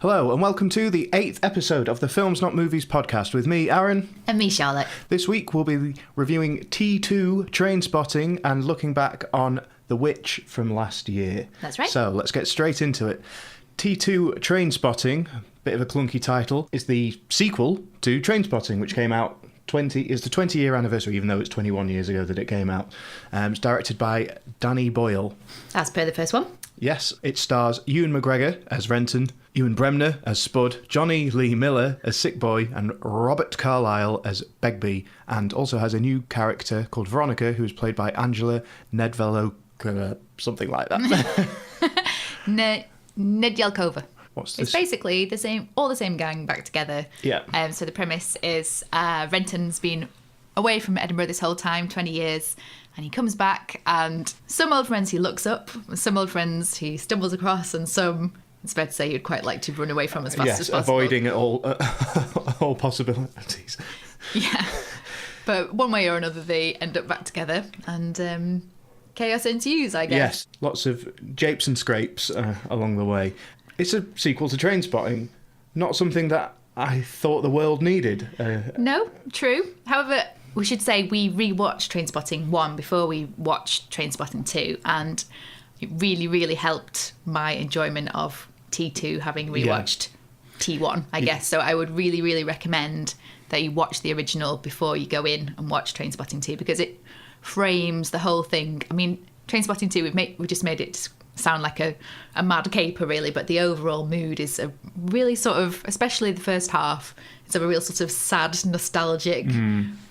Hello, and welcome to the 8th episode of the Films Not Movies podcast with me, Arron. And me, Charlotte. This week we'll be reviewing T2 Trainspotting and looking back on The Witch from last year. That's right. So let's get straight into it. T2 Trainspotting, bit of a clunky title, is the sequel to Trainspotting, which came out is the 20-year anniversary, even though it's 21 years ago that it came out. It's directed by Danny Boyle. As per the first one. Yes, it stars Ewan McGregor as Renton, Ewan Bremner as Spud, Johnny Lee Miller as Sick Boy, and Robert Carlyle as Begbie, and also has a new character called Veronica, who is played by Angela Nedvelo, something like that. Nedyalkova. What's this? It's basically all the same gang back together. Yeah. So the premise is Renton's been away from Edinburgh this whole time, 20 years, and he comes back, and some old friends he looks up, some old friends he stumbles across, and some, it's fair to say, he'd quite like to run away from as fast as possible. Avoiding all possibilities. Yeah. But one way or another, they end up back together, and chaos ensues, I guess. Yes, lots of japes and scrapes along the way. It's a sequel to Trainspotting, not something that I thought the world needed. No, true. However, we should say we rewatched Trainspotting 1 before we watched Trainspotting 2, and it really, really helped my enjoyment of T2 having rewatched T1, I guess. So I would really, really recommend that you watch the original before you go in and watch Trainspotting 2, because it frames the whole thing. I mean, Trainspotting 2, we just made it sound like a mad caper, really, but the overall mood is a really sort of, especially the first half, it's a real sort of sad, nostalgic,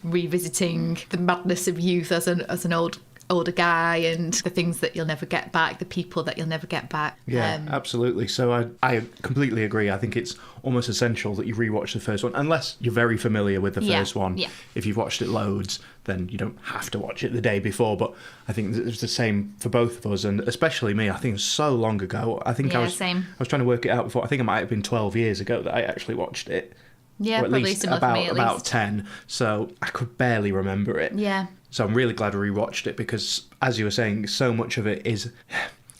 revisiting the madness of youth as an older guy, and the things that you'll never get back, the people that you'll never get back. Yeah, absolutely. So I completely agree. I think it's almost essential that you rewatch the first one, unless you're very familiar with the first one. Yeah. If you've watched it loads, then you don't have to watch it the day before. But I think it's the same for both of us, and especially me. I think it was so long ago. I think same. I was trying to work it out before. I think it might have been 12 years ago that I actually watched it. Yeah, or at probably least similar for me, at about least. 10. So I could barely remember it. Yeah. So I'm really glad I rewatched it, because, as you were saying, so much of it is...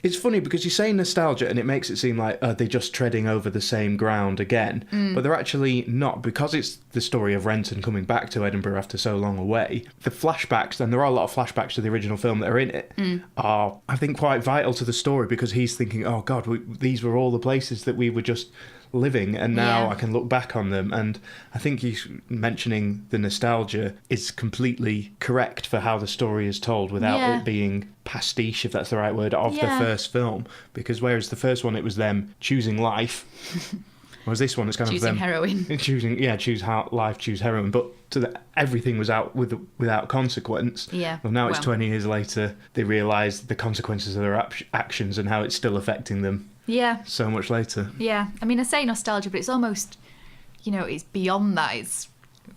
It's funny because you say nostalgia and it makes it seem like they're just treading over the same ground again. But they're actually not, because it's the story of Renton coming back to Edinburgh after so long away. The flashbacks, and there are a lot of flashbacks to the original film that are in it, are, I think, quite vital to the story, because he's thinking, oh God, these were all the places that we were just living, and now I can look back on them. And I think he's mentioning the nostalgia is completely correct for how the story is told, without it being pastiche, if that's the right word, of the first film. Because whereas the first one, it was them choosing life, whereas this one, it's kind choosing of them heroin. choose life, choose heroin. But everything was out without consequence. Yeah. Well, now it's 20 years later, they realise the consequences of their actions and how it's still affecting them. Yeah. So much later. Yeah. I mean, I say nostalgia, but it's almost, it's beyond that. It's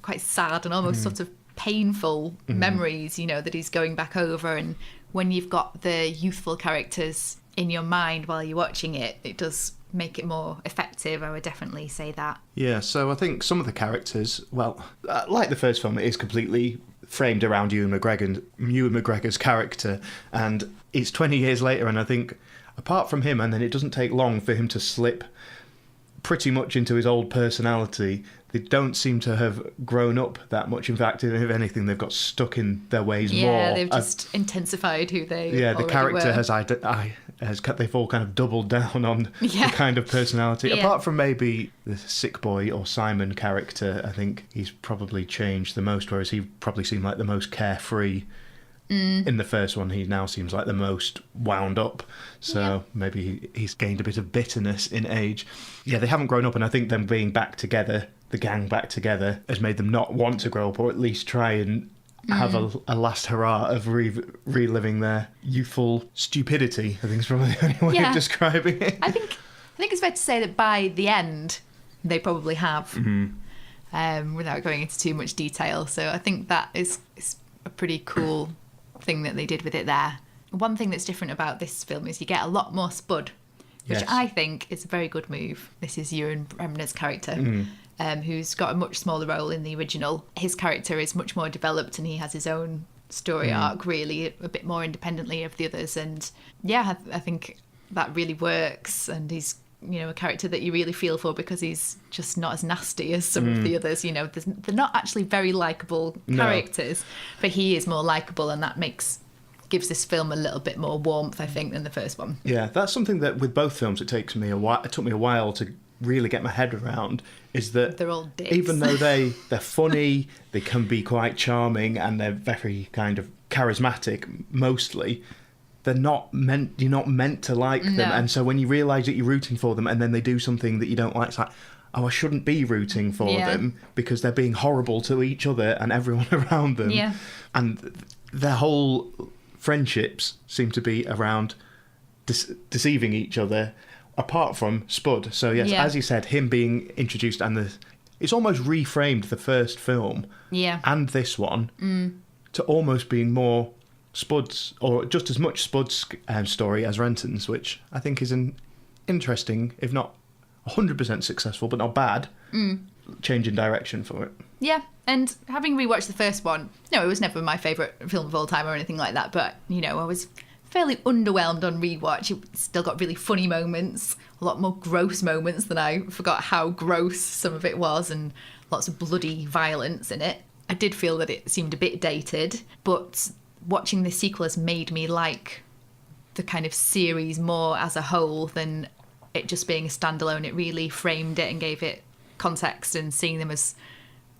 quite sad and almost sort of painful memories, that he's going back over. And when you've got the youthful characters in your mind while you're watching it, it does make it more effective. I would definitely say that. Yeah, so I think some of the characters, like the first film, it is completely framed around Ewan McGregor's character. And it's 20 years later, and I think... apart from him, and then it doesn't take long for him to slip pretty much into his old personality. They don't seem to have grown up that much. In fact, if anything, they've got stuck in their ways more. Yeah, they've just intensified who they the character were. they've all kind of doubled down on the kind of personality. Yeah. Apart from maybe the Sick Boy or Simon character, I think he's probably changed the most, whereas he probably seemed like the most carefree. In the first one, he now seems like the most wound up. So maybe he's gained a bit of bitterness in age. Yeah, they haven't grown up, and I think them being back together, the gang back together, has made them not want to grow up, or at least try and have a last hurrah of reliving their youthful stupidity. I think is probably the only way of describing it. I think it's fair to say that by the end, they probably have, without going into too much detail. So I think that is a pretty cool thing that they did with it there. One thing that's different about this film is you get a lot more Spud, which I think is a very good move. This is Ewan Bremner's character, who's got a much smaller role in the original. His character is much more developed, and he has his own story arc, really, a bit more independently of the others. And I think that really works, and he's a character that you really feel for because he's just not as nasty as some of the others. They're not actually very likeable characters, but he is more likeable, and that gives this film a little bit more warmth, I think, than the first one. Yeah, that's something that with both films it took me a while to really get my head around, is that they're all dicks. Even though they're funny, they can be quite charming, and they're very kind of charismatic mostly, you're not meant to like them. And so when you realise that you're rooting for them and then they do something that you don't like, it's like, oh, I shouldn't be rooting for them because they're being horrible to each other and everyone around them. Yeah. And their whole friendships seem to be around deceiving each other, apart from Spud. So yes, as you said, him being introduced, and it's almost reframed the first film and this one to almost being more Spud's, or just as much Spud's story as Renton's, which I think is an interesting, if not 100% successful, but not bad, change in direction for it. Yeah, and having rewatched the first one, it was never my favourite film of all time or anything like that, but, I was fairly underwhelmed on rewatch. It still got really funny moments, a lot more gross moments than I forgot how gross some of it was, and lots of bloody violence in it. I did feel that it seemed a bit dated, but watching the sequel has made me like the kind of series more as a whole than it just being a standalone. It really framed it and gave it context, and seeing them as,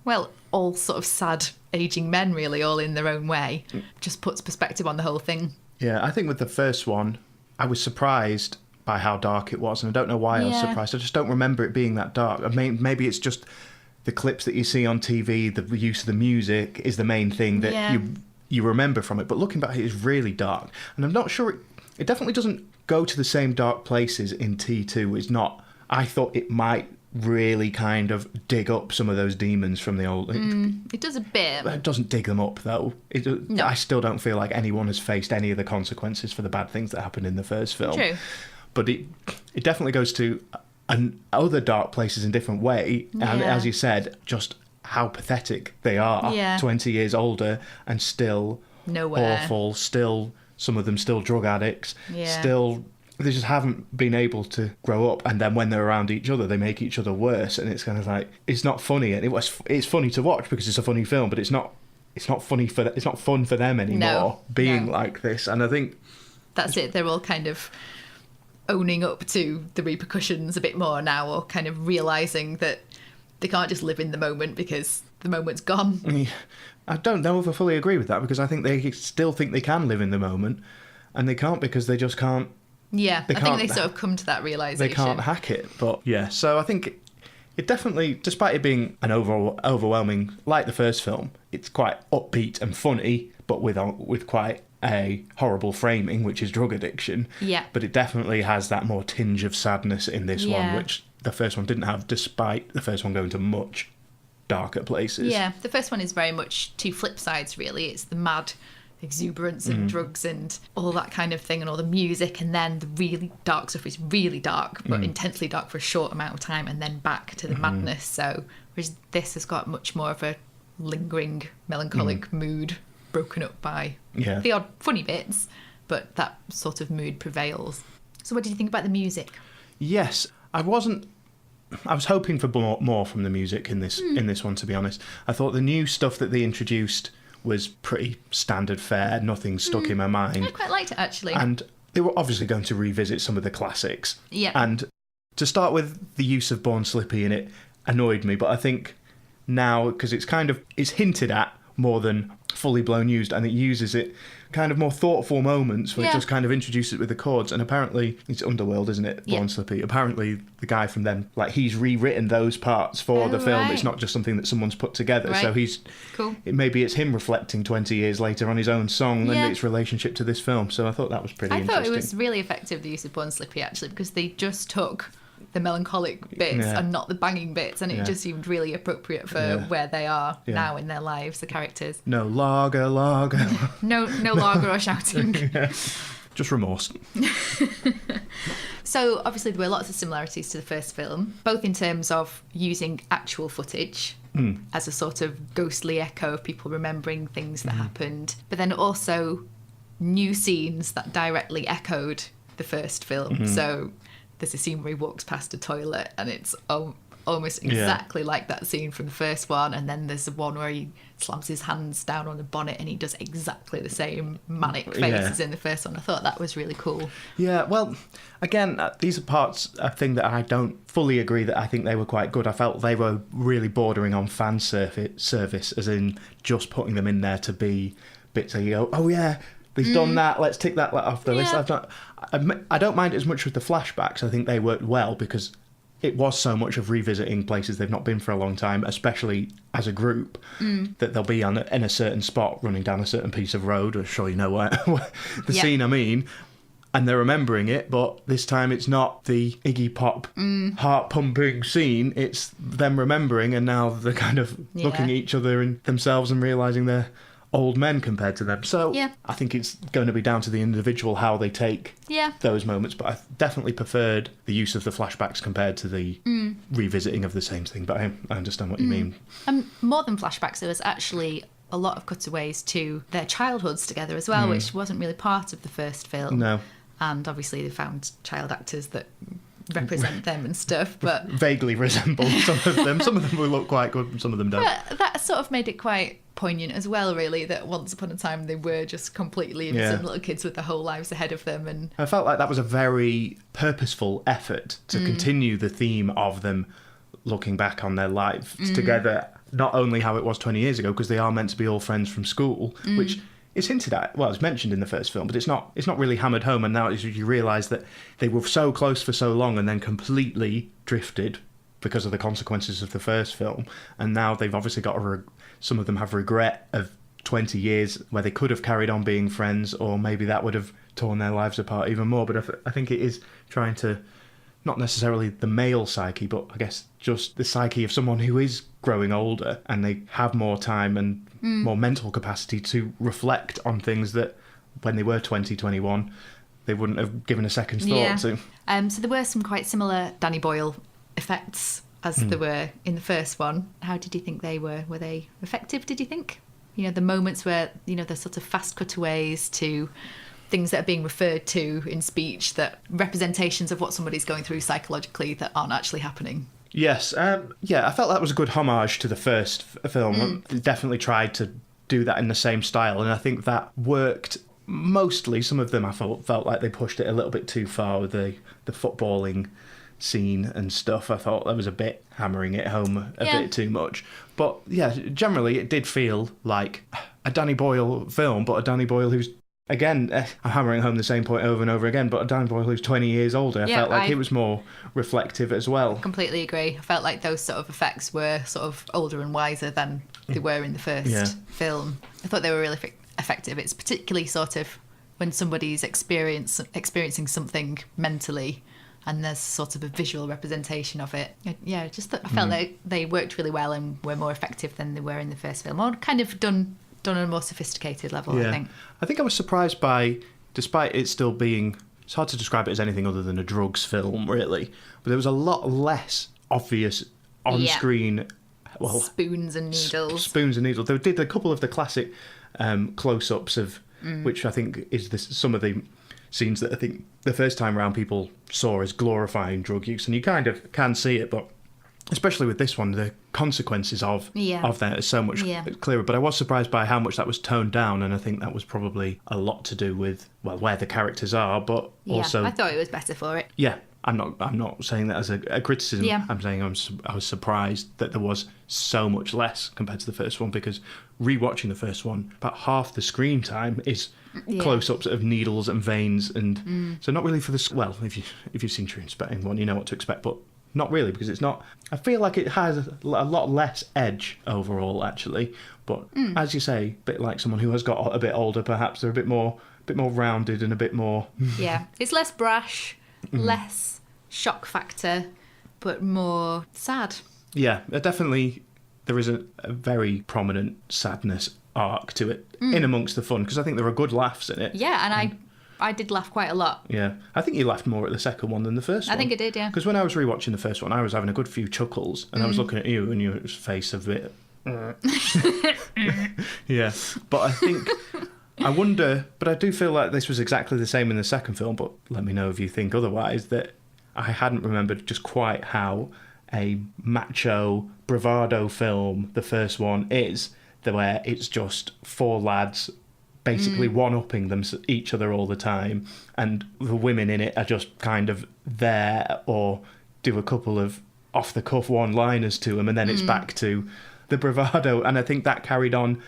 well, all sort of sad aging men, really, all in their own way, just puts perspective on the whole thing. Yeah, I think with the first one, I was surprised by how dark it was, and I don't know why I was surprised. I just don't remember it being that dark. I mean, maybe it's just the clips that you see on TV, the use of the music is the main thing that you remember from it. But looking back, it is really dark, and I'm not sure it definitely doesn't go to the same dark places in T2. It's not. I thought it might really kind of dig up some of those demons from the old. It does a bit. It doesn't dig them up though. No. I still don't feel like anyone has faced any of the consequences for the bad things that happened in the first film. True. But it definitely goes to other dark places in a different way. And as you said, just how pathetic they are. 20 years older and still nowhere. Awful. Still, some of them still drug addicts. Still, they just haven't been able to grow up. And then when they're around each other, they make each other worse. And it's kind of like, it's not funny. And it's funny to watch because it's a funny film, but it's not funny it's not fun for them anymore being like this. And I think that's it. They're all kind of owning up to the repercussions a bit more now, or kind of realising that they can't just live in the moment because the moment's gone. I don't know if I fully agree with that, because I think they still think they can live in the moment, and they can't because they just can't. Yeah, I think they sort of come to that realisation. They can't hack it, but so I think it definitely, despite it being an overwhelming, like the first film, it's quite upbeat and funny, but with quite a horrible framing, which is drug addiction. Yeah. But it definitely has that more tinge of sadness in this one, which the first one didn't have, despite the first one going to much darker places. Yeah, the first one is very much two flip sides, really. It's the mad exuberance and drugs and all that kind of thing, and all the music, and then the really dark stuff is really dark, but intensely dark for a short amount of time, and then back to the madness. So, whereas this has got much more of a lingering, melancholic mood, broken up by the odd funny bits, but that sort of mood prevails. So what did you think about the music? Yes, I was hoping for more from the music in this one, to be honest. I thought the new stuff that they introduced was pretty standard fare, nothing stuck in my mind. I quite liked it, actually. And they were obviously going to revisit some of the classics. Yeah. And to start with, the use of Born Slippy in it annoyed me, but I think now, because it's hinted at more than fully blown used, and it uses it kind of more thoughtful moments where it just kind of introduces it with the chords. And apparently it's Underworld, isn't it? Born Slippy. Apparently the guy from them, like, he's rewritten those parts for the film. It's not just something that someone's put together. So he's cool. Maybe it's him reflecting 20 years later on his own song and its relationship to this film. So I thought that was pretty interesting. I thought it was really effective, the use of Born Slippy, actually, because they just took the melancholic bits and not the banging bits, and it just seemed really appropriate for where they are now in their lives, the characters. No lager. no lager or shouting. Just remorse. So obviously there were lots of similarities to the first film, both in terms of using actual footage as a sort of ghostly echo of people remembering things that happened, but then also new scenes that directly echoed the first film. So there's a scene where he walks past a toilet and it's almost exactly like that scene from the first one. And then there's the one where he slams his hands down on the bonnet and he does exactly the same manic face as in the first one. I thought that was really cool. Yeah, well, again, these are parts of thing that I don't fully agree that I think they were quite good. I felt they were really bordering on fan service, as in just putting them in there to be bits that you go, oh yeah, they've done that, let's tick that off the list. I don't mind it as much with the flashbacks. I think they worked well because it was so much of revisiting places they've not been for a long time, especially as a group, that they'll be in a certain spot running down a certain piece of road. I'm sure you know the scene I mean. And they're remembering it, but this time it's not the Iggy Pop heart-pumping scene. It's them remembering, and now they're kind of looking at each other and themselves and realising they're old men compared to them. So I think it's going to be down to the individual how they take those moments. But I definitely preferred the use of the flashbacks compared to the revisiting of the same thing. But I understand what you mean. And more than flashbacks, there was actually a lot of cutaways to their childhoods together as well, which wasn't really part of the first film. No. And obviously they found child actors that represent them and stuff, but vaguely resemble some of them. Some of them will look quite good and some of them don't. But that sort of made it quite poignant as well, really, that once upon a time they were just completely innocent little kids with their whole lives ahead of them. And I felt like that was a very purposeful effort to continue the theme of them looking back on their lives together, not only how it was 20 years ago, because they are meant to be all friends from school, which it's hinted at, well, it's mentioned in the first film, but it's not really hammered home. And now you realise that they were so close for so long and then completely drifted because of the consequences of the first film. And now they've obviously got some of them have regret of 20 years where they could have carried on being friends, or maybe that would have torn their lives apart even more. But I think it is trying to, not necessarily the male psyche, but I guess just the psyche of someone who is growing older and they have more time and more mental capacity to reflect on things that when they were 20, 21, they wouldn't have given a second's thought to. So there were some quite similar Danny Boyle effects as there were in the first one. How did you think they were? Were they effective, did you think? You know, the moments where, you know, the sort of fast cutaways to things that are being referred to in speech, that representations of what somebody's going through psychologically that aren't actually happening. Yes, I felt that was a good homage to the first film. They definitely tried to do that in the same style, and I think that worked mostly. Some of them I felt like they pushed it a little bit too far with the footballing scene and stuff. I thought that was a bit hammering it home a bit too much. But yeah, generally it did feel like a Danny Boyle film, but a Danny Boyle who's, again, I'm hammering home the same point over and over again, but a Danny Boyle who's 20 years older. I felt like it was more reflective as well. Completely agree. I felt like those sort of effects were sort of older and wiser than they were in the first film. I thought they were really effective. It's particularly sort of when somebody's experiencing something mentally and there's sort of a visual representation of it. I felt like they worked really well and were more effective than they were in the first film, or kind of done on a more sophisticated level, I think. I think I was surprised by, despite it still being, it's hard to describe it as anything other than a drugs film, really, but there was a lot less obvious on-screen... Well, spoons and needles. They did a couple of the classic close-ups of, which I think is some of the scenes that I think the first time around people saw as glorifying drug use, and you kind of can see it, but especially with this one, the consequences of that is so much clearer. But I was surprised by how much that was toned down, and I think that was probably a lot to do with, well, where the characters are, but also... I thought it was better for it. Yeah, I'm not saying that as a criticism. Yeah. I'm saying I was surprised that there was so much less compared to the first one, because rewatching the first one, about half the screen time is close-ups of needles and veins, and so not really for the... Well, if you've seen Trainspotting one, you know what to expect, but not really, because it's not... I feel like it has a lot less edge overall, actually, but as you say, a bit like someone who has got a bit older, perhaps they're a bit more rounded and a bit more... Yeah, it's less brash, less shock factor, but more sad. Yeah, definitely there is a very prominent sadness arc to it in amongst the fun, because I think there are good laughs in it. Yeah, and I did laugh quite a lot. Yeah, I think you laughed more at the second one than the first one. I think I did, yeah. Because when I was rewatching the first one, I was having a good few chuckles, and I was looking at you, and your face a bit... Yeah, but I think... I wonder, but I do feel like this was exactly the same in the second film, but let me know if you think otherwise, that I hadn't remembered just quite how a macho bravado film the first one is, where it's just four lads basically one-upping them each other all the time, and the women in it are just kind of there or do a couple of off-the-cuff one-liners to them, and then it's back to the bravado. And I think that carried on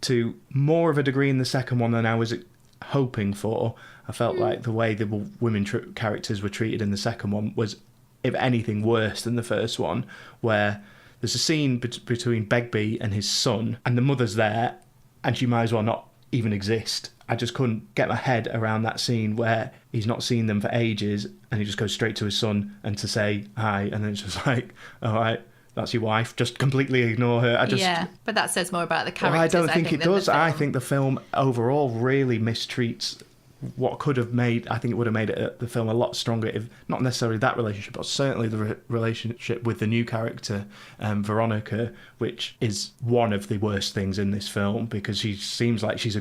to more of a degree in the second one than I was hoping for. I felt like the way the women characters were treated in the second one was, if anything, worse than the first one, where there's a scene between Begbie and his son, and the mother's there, and she might as well not even exist. I just couldn't get my head around that scene where he's not seen them for ages, and he just goes straight to his son and to say hi, and then it's just like, all right, that's your wife, just completely ignore her. Yeah, but that says more about the characters. Well, I don't think it does. I think the film overall really mistreats what could have made, I think it would have made the film a lot stronger if not necessarily that relationship, but certainly the relationship with the new character, Veronica, which is one of the worst things in this film, because she seems like she's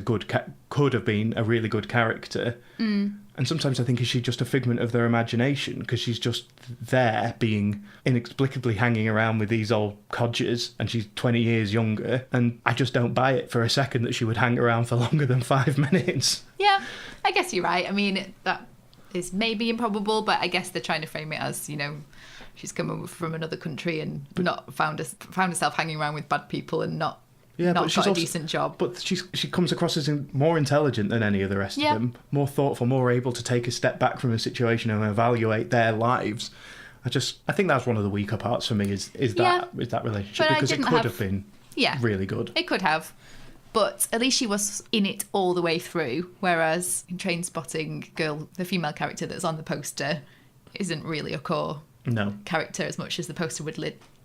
could have been a really good character. And sometimes I think, is she just a figment of their imagination, because she's just there being inexplicably hanging around with these old codgers, and she's 20 years younger, and I just don't buy it for a second that she would hang around for longer than 5 minutes. Yeah, I guess you're right. I mean, that is maybe improbable, but I guess they're trying to frame it as, she's come over from another country and not found herself hanging around with bad people and not got a decent job. But she comes across as more intelligent than any of the rest of them, more thoughtful, more able to take a step back from a situation and evaluate their lives. I think that's one of the weaker parts for me is that relationship, because it could have been really good. It could have. But at least she was in it all the way through, whereas in Trainspotting, the female character that's on the poster isn't really a core character as much as the poster would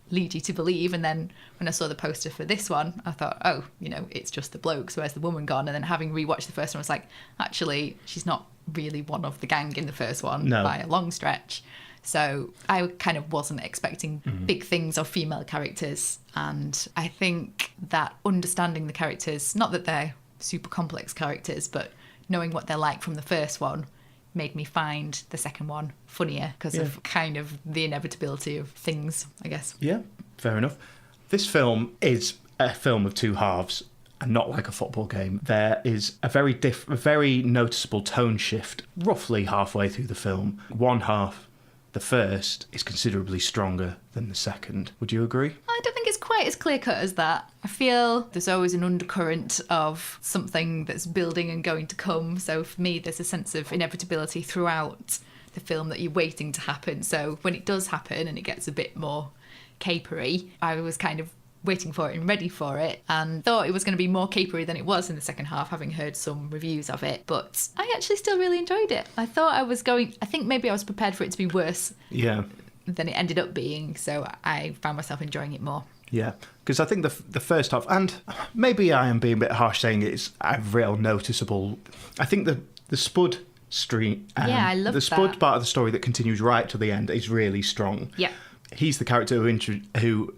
lead you to believe. And then when I saw the poster for this one, I thought, it's just the blokes, where's the woman gone? And then having rewatched the first one, I was like, actually, she's not really one of the gang in the first one by a long stretch. So I kind of wasn't expecting big things of female characters. And I think that understanding the characters, not that they're super complex characters, but knowing what they're like from the first one made me find the second one funnier because of kind of the inevitability of things, I guess. Yeah, fair enough. This film is a film of two halves and not like a football game. There is a very noticeable tone shift roughly halfway through the film. One half, the first, is considerably stronger than the second. Would you agree? I don't think it's quite as clear-cut as that. I feel there's always an undercurrent of something that's building and going to come. So for me, there's a sense of inevitability throughout the film that you're waiting to happen. So when it does happen and it gets a bit more capery, I was kind of waiting for it and ready for it, and thought it was going to be more capery than it was in the second half, having heard some reviews of it. But I actually still really enjoyed it. I think maybe I was prepared for it to be worse than it ended up being, so I found myself enjoying it more. Yeah, because I think the first half, and maybe I am being a bit harsh saying it's a real noticeable, I think the Spud stream, I love the Spud part of the story that continues right to the end is really strong. Yeah. He's the character who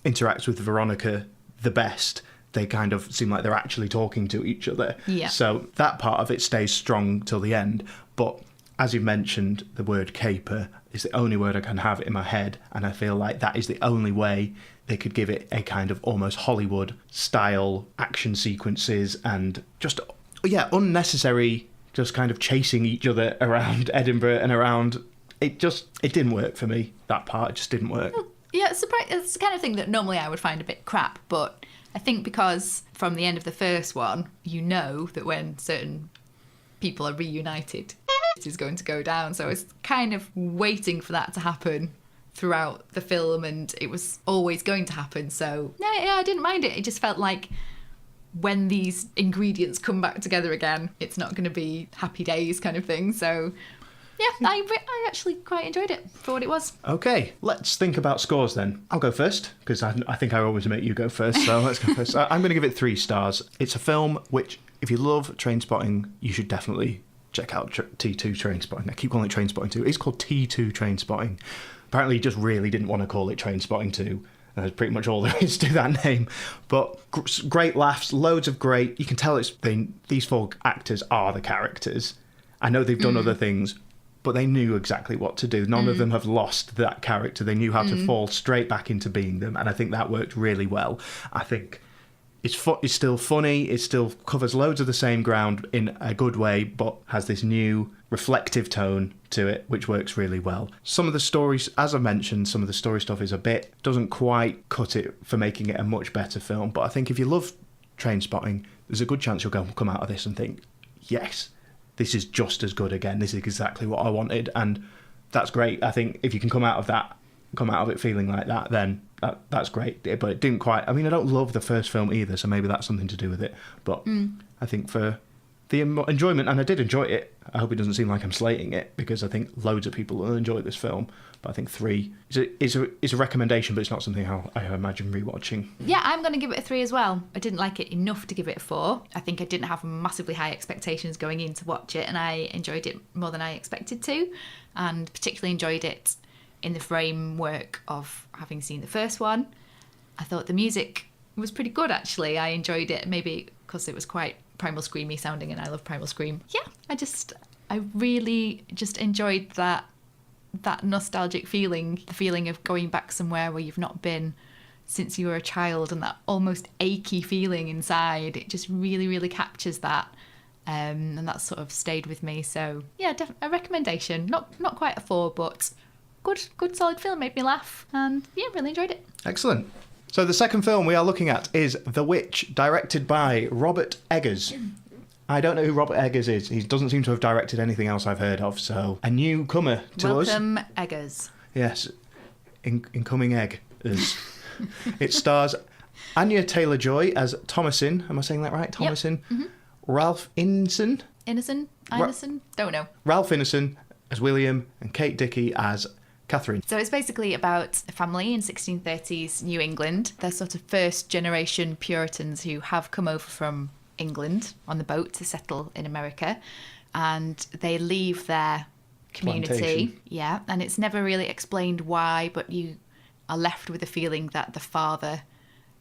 interacts with Veronica the best. They kind of seem like they're actually talking to each other. Yeah. So that part of it stays strong till the end. But as you mentioned, the word caper is the only word I can have in my head, and I feel like that is the only way they could give it a kind of almost Hollywood style action sequences and just unnecessary, just kind of chasing each other around Edinburgh and around. It didn't work for me. That part just didn't work. Yeah, it's the kind of thing that normally I would find a bit crap, but I think because from the end of the first one, you know that when certain people are reunited, it is going to go down. So I was kind of waiting for that to happen throughout the film, and it was always going to happen. So yeah, I didn't mind it. It just felt like when these ingredients come back together again, it's not going to be happy days kind of thing. So yeah, I actually quite enjoyed it for what it was. Okay, let's think about scores then. I'll go first, because I think I always make you go first, so let's go first. I'm going to give it 3 stars. It's a film which, if you love Trainspotting, you should definitely check out T2 Trainspotting. I keep calling it Trainspotting 2. It's called T2 Trainspotting. Apparently he just really didn't want to call it Trainspotting 2. That's pretty much all there is to that name. But great laughs, loads of great... You can tell these 4 actors are the characters. I know they've done other things, but they knew exactly what to do. None of them have lost that character. They knew how to fall straight back into being them, and I think that worked really well. I think it's still funny, it still covers loads of the same ground in a good way, but has this new reflective tone to it, which works really well. Some of the stories, as I mentioned, some of the story stuff doesn't quite cut it for making it a much better film, but I think if you love Trainspotting, there's a good chance you'll come out of this and think, yes, this is just as good again. This is exactly what I wanted, and that's great. I think if you can come out of it feeling like that, then that's great. But it didn't quite. I mean, I don't love the first film either, so maybe that's something to do with it. But I think for the enjoyment, and I did enjoy it. I hope it doesn't seem like I'm slating it, because I think loads of people will enjoy this film. But I think 3 is a recommendation, but it's not something I imagine rewatching. Yeah, I'm going to give it a 3 as well. I didn't like it enough to give it a 4. I think I didn't have massively high expectations going in to watch it, and I enjoyed it more than I expected to, and particularly enjoyed it in the framework of having seen the first one. I thought the music was pretty good, actually. I enjoyed it, maybe because it was quite Primal Screamy sounding, and I love Primal Scream. Yeah, I really just enjoyed that nostalgic feeling, the feeling of going back somewhere where you've not been since you were a child, and that almost achy feeling inside. It just really, really captures that. And that sort of stayed with me. So yeah, a recommendation. Not quite a 4, but good solid film, made me laugh, and yeah, really enjoyed it. Excellent. So the second film we are looking at is The Witch, directed by Robert Eggers. I don't know who Robert Eggers is. He doesn't seem to have directed anything else I've heard of, so a newcomer to us. Welcome, Eggers. Yes, incoming Eggers. It stars Anya Taylor-Joy as Thomasin. Am I saying that right? Thomasin. Yep. Mm-hmm. Ralph Ineson. Don't know. Ralph Ineson as William, and Kate Dickie as Catherine. So it's basically about a family in 1630s New England. They're sort of first generation Puritans who have come over from England on the boat to settle in America, and they leave their community. Plantation. Yeah, and it's never really explained why, but you are left with the feeling that the father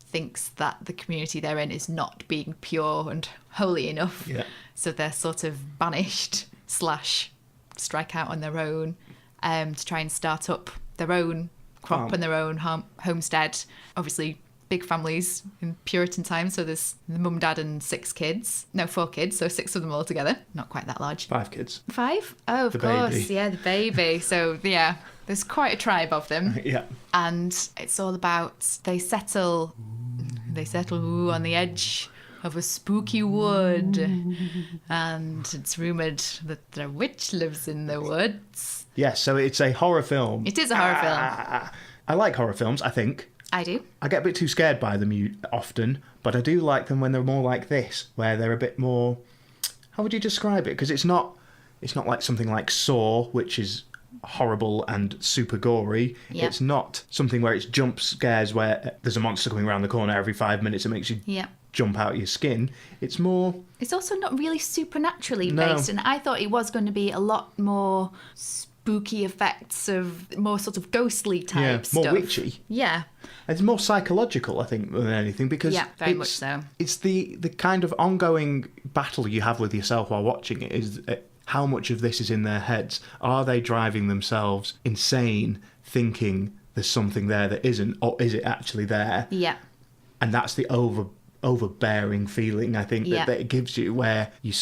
thinks that the community they're in is not being pure and holy enough. Yeah. So they're sort of banished / strike out on their own to try and start up their own crop and their own homestead. Obviously, big families in Puritan times, so there's the mum, dad and 4 kids, so 6 of them all together. Not quite that large. 5 kids. 5? Oh, of course. Baby. Yeah, the baby. So yeah, there's quite a tribe of them. Yeah. And it's all about they settle on the edge of a spooky wood, and it's rumoured that a witch lives in the woods. Yes, so it's a horror film. It is a horror film. I like horror films, I think. I do. I get a bit too scared by them often, but I do like them when they're more like this, where they're a bit more... How would you describe it? Because it's not like something like Saw, which is horrible and super gory. Yep. It's not something where it's jump scares where there's a monster coming around the corner every 5 minutes and makes you jump out of your skin. It's more... It's also not really supernaturally based, and I thought it was going to be a lot more spooky effects of more sort of ghostly type stuff. More witchy. Yeah. It's more psychological, I think, than anything, because very much so. It's the kind of ongoing battle you have with yourself while watching it is how much of this is in their heads. Are they driving themselves insane, thinking there's something there that isn't, or is it actually there? Yeah. And that's the overbearing feeling, I think, that it gives you, where you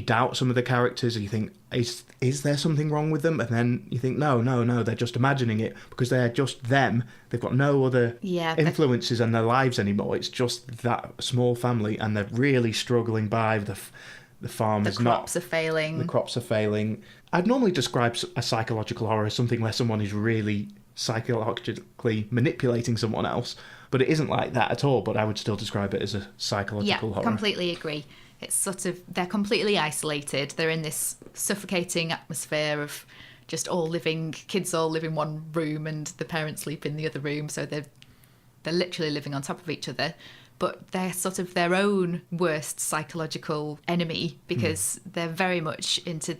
doubt some of the characters, and you think, is there something wrong with them? And then you think, no, they're just imagining it, because they're just them. They've got no other influences in their lives anymore. It's just that small family, and they're really struggling by the farm is not... The crops are failing. I'd normally describe a psychological horror as something where someone is really psychologically manipulating someone else, but it isn't like that at all. But I would still describe it as a psychological horror. Yeah, completely agree. It's sort of, they're completely isolated. They're in this suffocating atmosphere of just kids all live in one room, and the parents sleep in the other room, so they're literally living on top of each other. But they're sort of their own worst psychological enemy, because they're very much into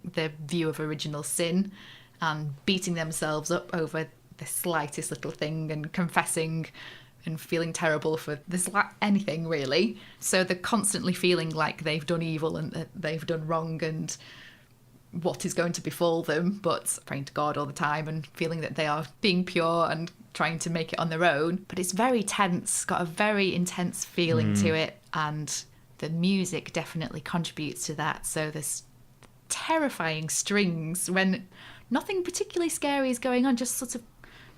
their view of original sin and beating themselves up over the slightest little thing and confessing and feeling terrible for anything, really. So they're constantly feeling like they've done evil and that they've done wrong, and what is going to befall them, but praying to God all the time and feeling that they are being pure and trying to make it on their own. But it's very tense, got a very intense feeling to it, and the music definitely contributes to that. So there's terrifying strings when nothing particularly scary is going on, just sort of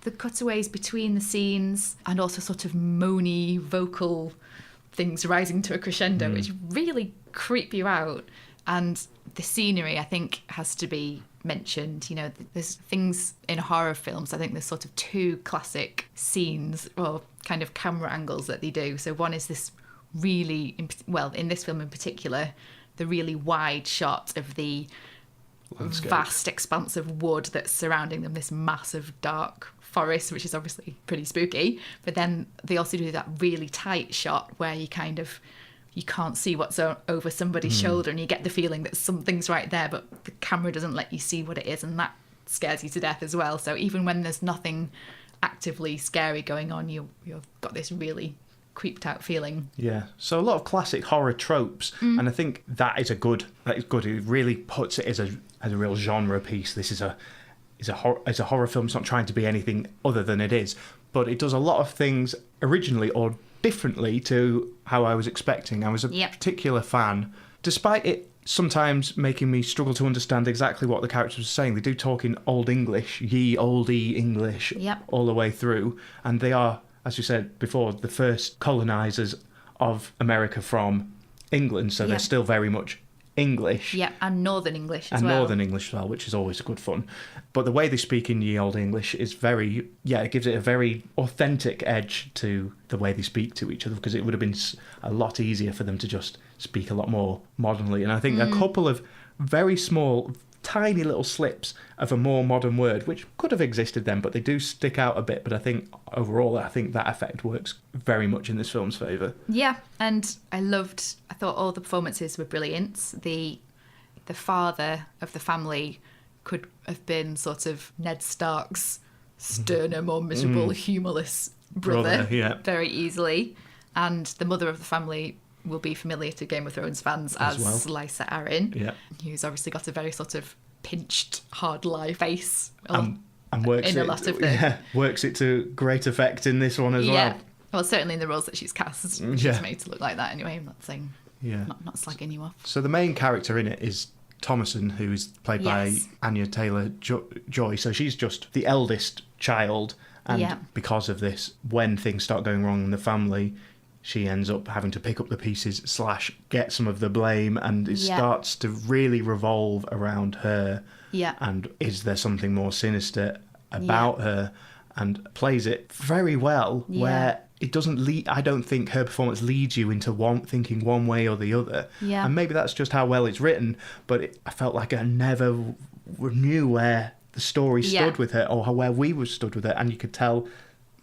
the cutaways between the scenes, and also sort of moany vocal things rising to a crescendo, which really creep you out. And the scenery, I think, has to be mentioned. You know, there's things in horror films, I think there's sort of two classic scenes or kind of camera angles that they do. So one is this really, in this film in particular, the really wide shot of the landscape, vast expanse of wood that's surrounding them, this massive dark forest, which is obviously pretty spooky. But then they also do that really tight shot where you can't see what's over somebody's shoulder, and you get the feeling that something's right there, but the camera doesn't let you see what it is, and that scares you to death as well. So even when there's nothing actively scary going on, you've got this really creeped out feeling. Yeah, so a lot of classic horror tropes, and I think that is good. It really puts it as a real genre piece. This is a horror film. It's not trying to be anything other than it is, but it does a lot of things originally or differently to how I was expecting. I was a particular fan, despite it sometimes making me struggle to understand exactly what the characters were saying. They do talk in Old English, ye olde English, all the way through, and they are, as you said before, the first colonisers of America from England, so they're still very much English. Yeah, and Northern English as and well. Northern English as well, which is always good fun. But the way they speak in Ye Olde English is very, it gives it a very authentic edge to the way they speak to each other, because it would have been a lot easier for them to just speak a lot more modernly. And I think a couple of very small, tiny little slips of a more modern word, which could have existed then, but they do stick out a bit. But I think overall, that effect works very much in this film's favour. Yeah, and I thought all the performances were brilliant. The father of the family could have been sort of Ned Stark's sterner, more miserable, humourless brother very easily. And the mother of the family will be familiar to Game of Thrones fans as Lysa Arryn, who's obviously got a very sort of pinched, hard life face. And works it to great effect in this one as well. Well, certainly in the roles that she's cast, she's made to look like that anyway. I'm not saying, not slagging you off. So the main character in it is Thomason, who's played by Anya Taylor-Joy. So she's just the eldest child, and because of this, when things start going wrong in the family, she ends up having to pick up the pieces / get some of the blame, and it starts to really revolve around her. Yeah. And is there something more sinister about her? And plays it very well, where it doesn't lead. I don't think her performance leads you into thinking one way or the other. Yeah. And maybe that's just how well it's written, but I felt like I never knew where the story stood with her, or where we were stood with her, and you could tell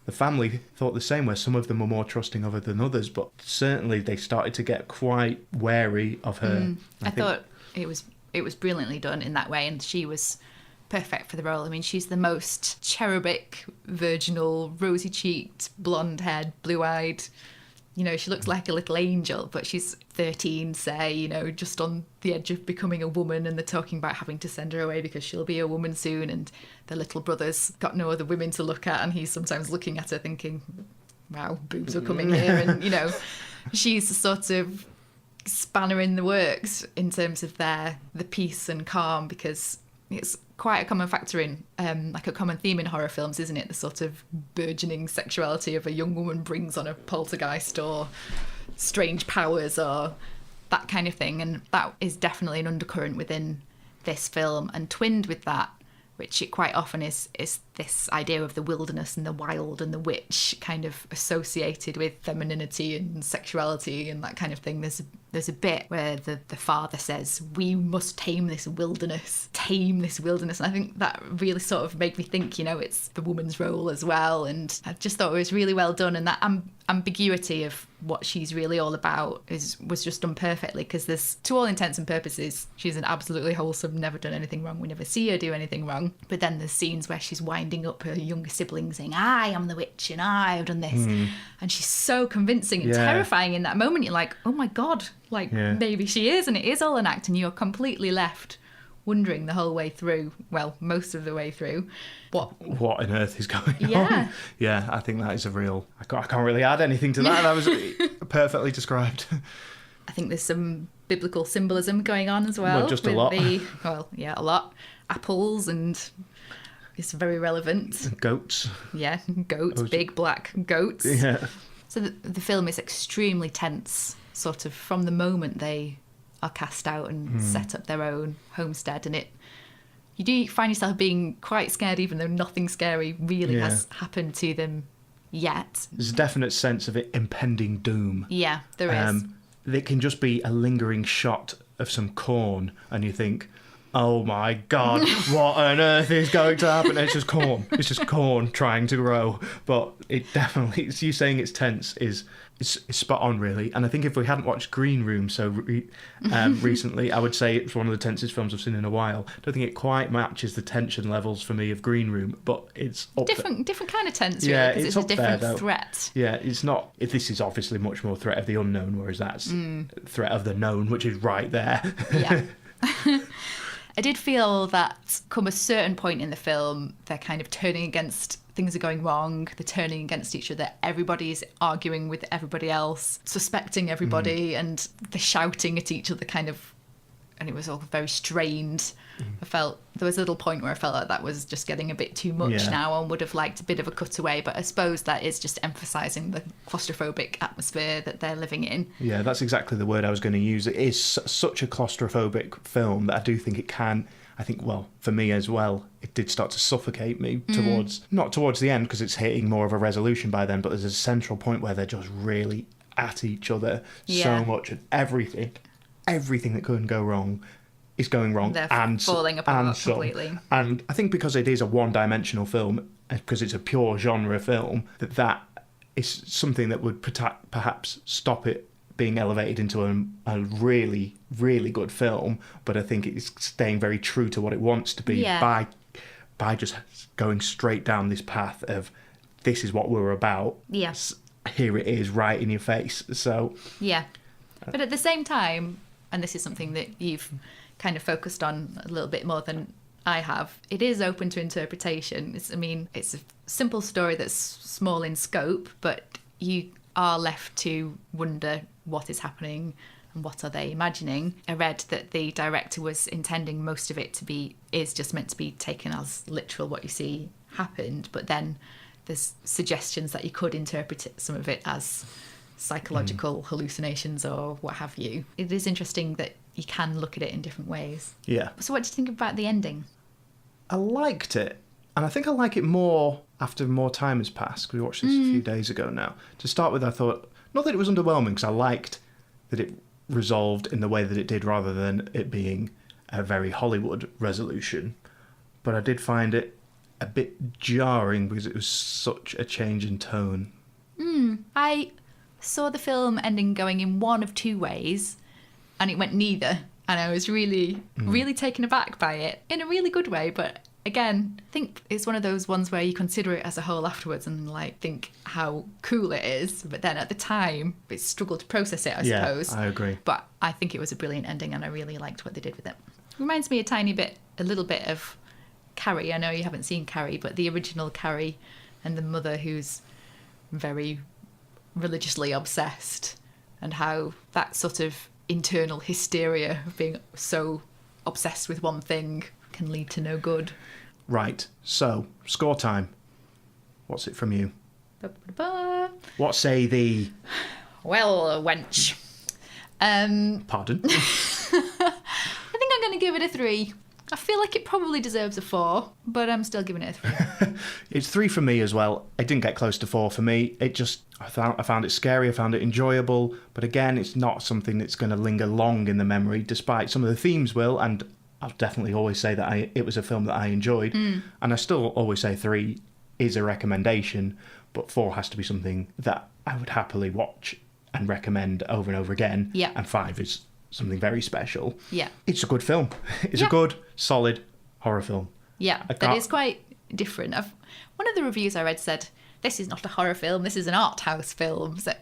the family thought the same, where some of them were more trusting of her than others, but certainly they started to get quite wary of her. I thought it was brilliantly done in that way, and she was perfect for the role. I mean, she's the most cherubic, virginal, rosy-cheeked, blonde-haired, blue-eyed. You know, she looks like a little angel, but she's 13, say, you know, just on the edge of becoming a woman, and they're talking about having to send her away because she'll be a woman soon, and the little brother's got no other women to look at, and he's sometimes looking at her thinking, wow, boobs are coming here, and, you know, she's a sort of spanner in the works in terms of the peace and calm, because it's quite a common factor in, like a common theme in horror films, isn't it? The sort of burgeoning sexuality of a young woman brings on a poltergeist or strange powers or that kind of thing. And that is definitely an undercurrent within this film. And twinned with that, which it quite often is this idea of the wilderness and the wild and the witch kind of associated with femininity and sexuality and that kind of thing. There's a bit where the father says, we must tame this wilderness. And I think that really sort of made me think, you know, it's the woman's role as well. And I just thought it was really well done. And that ambiguity of what she's really all about was just done perfectly, because there's, to all intents and purposes, she's an absolutely wholesome, never done anything wrong. We never see her do anything wrong. But then there's scenes where she's winding up her younger siblings saying, I am the witch and I have done this. And she's so convincing and terrifying in that moment. You're like, oh my God, maybe she is, and it is all an act, and you're completely left wondering the whole way through, well, most of the way through, what on earth is going Yeah. on. Yeah, I think that is a real... I can't really add anything to that. That was perfectly described. I think there's some biblical symbolism going on as well. Well, just a lot. A lot. Apples, and it's very relevant. Goats. Yeah, goats, big black goats. Yeah. So the film is extremely tense, sort of from the moment they are cast out and set up their own homestead, and you do find yourself being quite scared, even though nothing scary really has happened to them yet. There's a definite sense of it impending doom. Yeah, there is. It can just be a lingering shot of some corn, and you think, oh my God, what on earth is going to happen? It's just corn. It's just corn trying to grow. But it definitely, it's you saying it's tense is spot on, really. And I think if we hadn't watched Green Room recently, I would say it's one of the tensest films I've seen in a while. I don't think it quite matches the tension levels for me of Green Room, but it's up different kind of tense, really, yeah, because it's a different threat. Yeah, it's not. This is obviously much more threat of the unknown, whereas that's threat of the known, which is right there. Yeah. I did feel that come a certain point in the film, they're kind of turning against, things are going wrong, they're turning against each other, everybody's arguing with everybody else, suspecting everybody, and they're shouting at each other and it was all very strained. I felt there was a little point where I felt like that was just getting a bit too much now, and would have liked a bit of a cutaway, but I suppose that is just emphasising the claustrophobic atmosphere that they're living in. Yeah, that's exactly the word I was going to use. It is such a claustrophobic film that I do think it can, I think, well, for me as well, it did start to suffocate me not towards the end, because it's hitting more of a resolution by then, but there's a central point where they're just really at each other so much, and everything that couldn't go wrong is going wrong, and falling apart completely. And I think because it is a one-dimensional film, because it's a pure genre film, that is something that would perhaps stop it being elevated into a really, really good film. But I think it's staying very true to what it wants to be by just going straight down this path of, this is what we're about. Yes. Here it is, right in your face. So yeah, but at the same time, and this is something that you've kind of focused on a little bit more than I have, it is open to interpretation. It's a simple story that's small in scope, but you are left to wonder what is happening and what are they imagining. I read that the director was intending most of it is just meant to be taken as literal, what you see happened, but then there's suggestions that you could interpret some of it as psychological hallucinations or what have you. It is interesting that you can look at it in different ways. Yeah. So what did you think about the ending? I liked it, and I think I like it more after more time has passed. We watched this a few days ago now. To start with, I thought, not that it was underwhelming, because I liked that it resolved in the way that it did, rather than it being a very Hollywood resolution. But I did find it a bit jarring, because it was such a change in tone. I saw the film ending going in one of two ways, and it went neither, and I was really taken aback by it in a really good way. But again, I think it's one of those ones where you consider it as a whole afterwards and think how cool it is, but then at the time it struggled to process it, I suppose. I agree. But I think it was a brilliant ending, and I really liked what they did with it. Reminds me a little bit of Carrie. I know you haven't seen Carrie, but the original Carrie, and the mother who's very religiously obsessed, and how that sort of internal hysteria of being so obsessed with one thing can lead to no good. Right, so score time. What's it from you? Ba-ba-ba. What say the... Well, wench. Pardon? I think I'm going to give it a 3. I feel like it probably deserves a 4, but I'm still giving it a 3. It's 3 for me as well. It didn't get close to 4 for me. I found it scary, I found it enjoyable, but again, it's not something that's going to linger long in the memory, despite some of the themes will, and I'll definitely always say that it was a film that I enjoyed, and I still always say 3 is a recommendation, but 4 has to be something that I would happily watch and recommend over and over again, and 5 is something very special. Yeah. It's a good film. It's a good, solid horror film. Yeah, that is quite different. One of the reviews I read said, this is not a horror film, this is an art house film. So,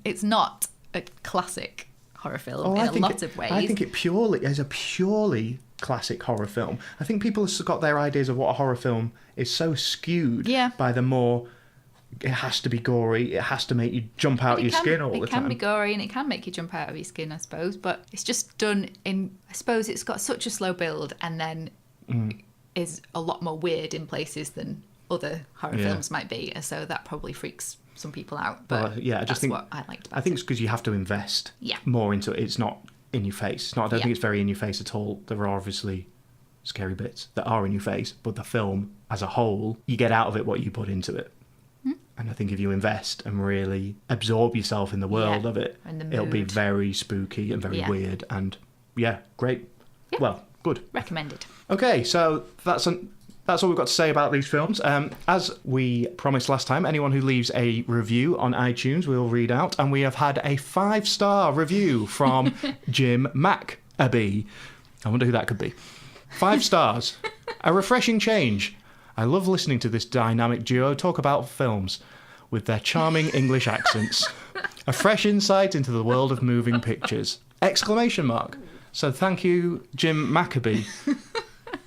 it's not a classic horror film in a lot of ways. I think it is a purely classic horror film. I think people have got their ideas of what a horror film is so skewed by the more... It has to be gory. It has to make you jump out your skin all the time. It can be gory and it can make you jump out of your skin, I suppose. But it's just done in... I suppose it's got such a slow build and then is a lot more weird in places than other horror films might be. So that probably freaks some people out. But I just think what I liked about it. I think it's because you have to invest more into it. It's not in your face. I don't think it's very in your face at all. There are obviously scary bits that are in your face, but the film as a whole, you get out of it what you put into it. And I think if you invest and really absorb yourself in the world of it, it'll be very spooky and very weird. And great. Yeah. Well, good. Recommended. Okay, so that's all we've got to say about these films. As we promised last time, anyone who leaves a review on iTunes, we'll read out. And we have had a 5-star review from Jim Maccabe. I wonder who that could be. 5 stars. A refreshing change. I love listening to this dynamic duo talk about films with their charming English accents. A fresh insight into the world of moving pictures! ! So thank you, Jim Maccabe.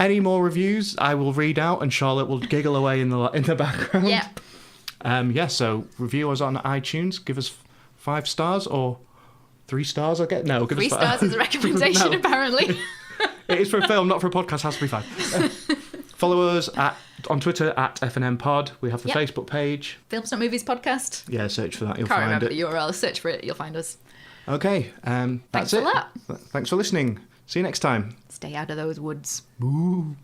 Any more reviews I will read out and Charlotte will giggle away in the background. Yep. So review us on iTunes. Give us 5 stars or 3 stars, I guess. No, give 3 us 5. stars is a recommendation, apparently. It is for a film, not for a podcast. Has to be 5. Follow us on Twitter at FNM Pod. We have the Facebook page. Films Not Movies Podcast. Yeah, search for that. You'll Can't find remember it. the URL. Search for it. You'll find us. Okay. That's Thanks it. a lot. Thanks for listening. See you next time. Stay out of those woods. Boo.